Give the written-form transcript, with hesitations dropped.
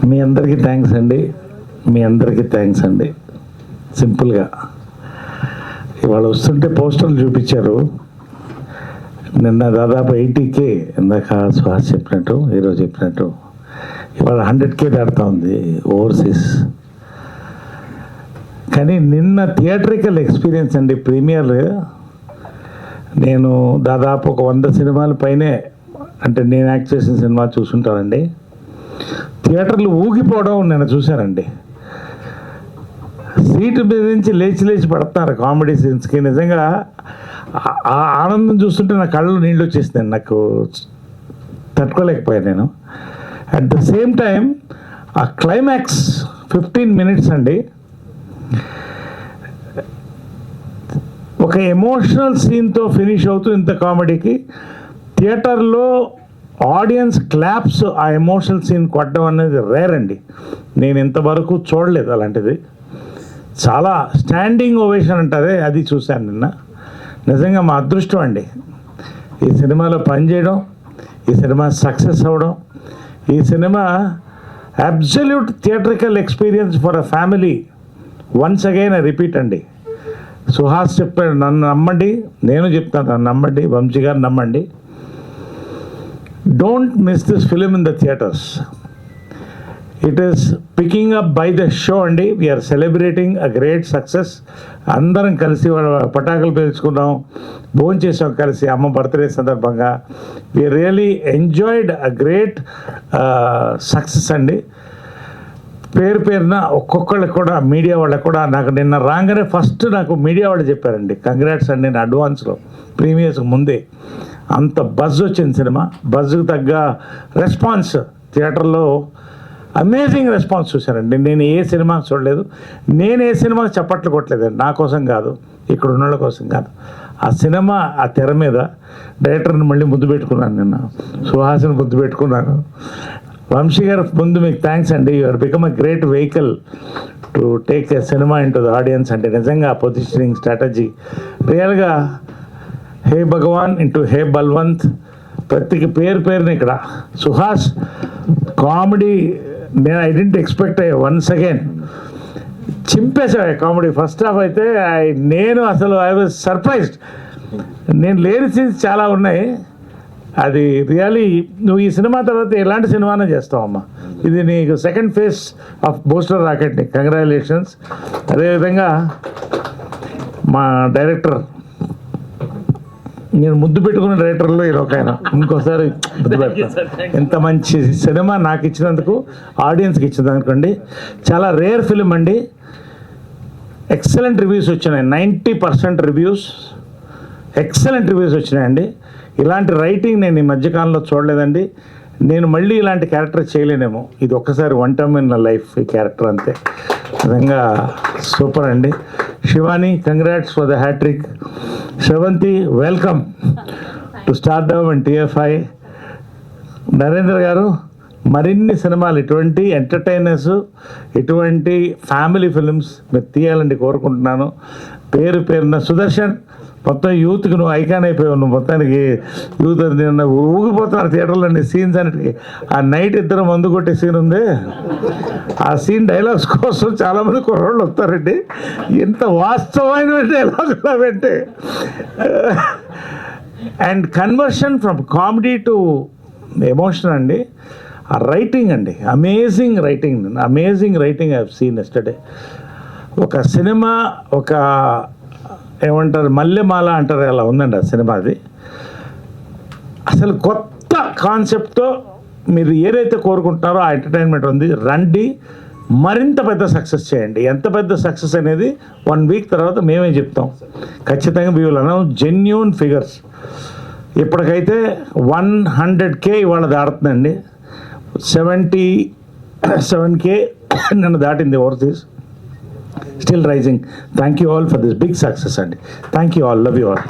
మీ అందరికీ థ్యాంక్స్ అండి. మీ అందరికీ థ్యాంక్స్ అండి. సింపుల్గా ఇవాళ వస్తుంటే పోస్టర్లు చూపించారు. నిన్న దాదాపు 80K, ఇందాక సుహాస్ చెప్పినట్టు, ఈరోజు చెప్పినట్టు ఇవాళ 100K దాడుతూ ఉంది ఓవర్సీస్. కానీ నిన్న థియేట్రికల్ ఎక్స్పీరియన్స్ అండి. ప్రీమియర్ నేను దాదాపు ఒక 100 సినిమాల పైనే, అంటే నేను యాక్ట్ చేసిన సినిమా చూసుంటానండి. థియేటర్లు ఊగిపోవడం నేను చూశానండి. సీటు మీద నుంచి లేచి పడుతున్నారు కామెడీ సీన్స్కి. నిజంగా ఆ ఆనందం చూస్తుంటే నా కళ్ళు నీళ్ళు వచ్చేసింది. నాకు తట్టుకోలేకపోయాను నేను. అట్ ద సేమ్ టైం ఆ క్లైమాక్స్ 15 minutes అండి, ఒక ఎమోషనల్ సీన్తో ఫినిష్ అవుతూ ఇంత కామెడీకి థియేటర్లో ఆడియన్స్ క్లాప్స్ ఆ ఎమోషనల్ సీన్ కొట్టడం అనేది రేర్ అండి. నేను ఇంతవరకు చూడలేదు అలాంటిది. చాలా స్టాండింగ్ ఓవేషన్ అంటారే, అది చూశాను నిన్న. నిజంగా మా అదృష్టం అండి ఈ సినిమాలో పనిచేయడం, ఈ సినిమా సక్సెస్ అవ్వడం. ఈ cinema absolute theatrical experience for a family. Once again repeat అండి. సుహాస్ చెప్పాడు, నన్ను నమ్మండి, నేను చెప్తాను, నన్ను నమ్మండి, వంశీ గారు నమ్మండి. Don't miss this film in the theatres. It is picking up by the show అండి. We're celebrating a great success. అందరం కలిసి పటాకులు పేల్చుకున్నాం, భోజనం చేసాం కలిసి అమ్మ బర్త్డే సందర్భంగా. We really enjoyed a great success అండి. పేరున ఒక్కొక్కళ్ళకి కూడా, మీడియా వాళ్ళకి కూడా, నాకు నిన్న రాగానే ఫస్ట్ నాకు మీడియా వాళ్ళు చెప్పారండి, కంగ్రాట్స్ అండి. నేను అడ్వాన్స్లో ప్రీమియర్స్కి ముందే అంత బజ్ వచ్చింది సినిమా. బజ్కి తగ్గ రెస్పాన్స్ థియేటర్లో, అమేజింగ్ రెస్పాన్స్ చూశానండి. నేను ఏ సినిమా చూడలేదు, నేను ఏ సినిమాకి చప్పట్లు కొట్టలేదండి. నా కోసం కాదు, ఇక్కడ ఉన్న కోసం కాదు. ఆ సినిమా ఆ తెర మీద డైరెక్టర్ని మళ్ళీ ముద్దు పెట్టుకున్నాను నిన్న, సుహాసిని ముద్దు పెట్టుకున్నాను. వంశీ గారు ముందు మీకు థ్యాంక్స్ అండి. You are become a great vehicle to take a cinema into the audience. అంటే నిజంగా పొజిషనింగ్ స్ట్రాటజీ రియల్గా హే భగవాన్ ఇంటూ హే బల్వంత్. ప్రతికి పేరున ఇక్కడ సుహాస్ కామెడీ నేను I didn't expect. Once again చింపేసా కామెడీ. ఫస్ట్ హాఫ్ అయితే నేను అసలు ఐ వాజ్ సర్ప్రైజ్డ్. నేను లేని సీన్స్ చాలా ఉన్నాయి. అది రియలీ నువ్వు ఈ సినిమా తర్వాత ఎలాంటి సినిమానే చేస్తావమ్మా. ఇది నీకు second phase of booster rocket. నీకు కంగ్రాచులేషన్స్. అదేవిధంగా మా డైరెక్టర్, నేను ముద్దు పెట్టుకున్న డైరెక్టర్లో ఇది ఒక ఆయన. ఇంకోసారి ముద్దు పెడతాను. ఎంత మంచి సినిమా నాకు ఇచ్చినందుకు, ఆడియన్స్కి ఇచ్చినందుకు అండి. చాలా రేర్ ఫిలిం అండి. ఎక్సలెంట్ రివ్యూస్ వచ్చినాయి. 90% రివ్యూస్, ఎక్సలెంట్ రివ్యూస్ వచ్చినాయండి. ఇలాంటి రైటింగ్ నేను ఈ మధ్యకాలంలో చూడలేదండి. నేను మళ్ళీ ఇలాంటి క్యారెక్టర్ చేయలేనేమో. ఇది ఒక్కసారి వన్ టైమ్ ఇన్ లైఫ్ ఈ క్యారెక్టర్, అంతే. నిజంగా సూపర్ అండి. Shivani, congrats for the hattrick. Sravanthi, welcome to stardom and TFI. Narendra garu, మరిన్ని సినిమాలు ఇటువంటి ఎంటర్టైనర్స్, ఇటువంటి ఫ్యామిలీ ఫిల్మ్స్ మీరు తీయాలని కోరుకుంటున్నాను. పేరున సుదర్శన్, మొత్తం యూత్కి నువ్వు ఐకాన్ అయిపోయావు. నువ్వు మొత్తానికి యూత్ నిన్న ఊగిపోతున్నారు థియేటర్లోని సీన్స్ అన్నిటికీ. ఆ నైట్ ఇద్దరు మందు కొట్టే సీన్ ఉంది. ఆ సీన్ డైలాగ్స్ కోసం చాలామంది కుర్రోళ్ళు వస్తారండి. ఎంత వాస్తవమైన డైలాగులు అంటే. And conversion from comedy to emotion అండి. ఆ రైటింగ్ అండి, amazing writing I have seen yesterday. ఒక సినిమా, ఒక ఏమంటారు, మల్లెమాల అంటారు, అలా ఉందండి ఆ సినిమా. అది అసలు కొత్త కాన్సెప్ట్తో మీరు ఏదైతే కోరుకుంటున్నారో ఆ ఎంటర్టైన్మెంట్ ఉంది. రండి, మరింత పెద్ద సక్సెస్ చేయండి. ఎంత పెద్ద సక్సెస్ అనేది 1 week తర్వాత మేమే చెప్తాం ఖచ్చితంగా. We will announce genuine figures. ఇప్పటికైతే 100K ఇవాళ దాడుతుందండి. 77K నిన్న దాటింది overseas. Still rising. Thank you all for this big success, and thank you all. Love you all.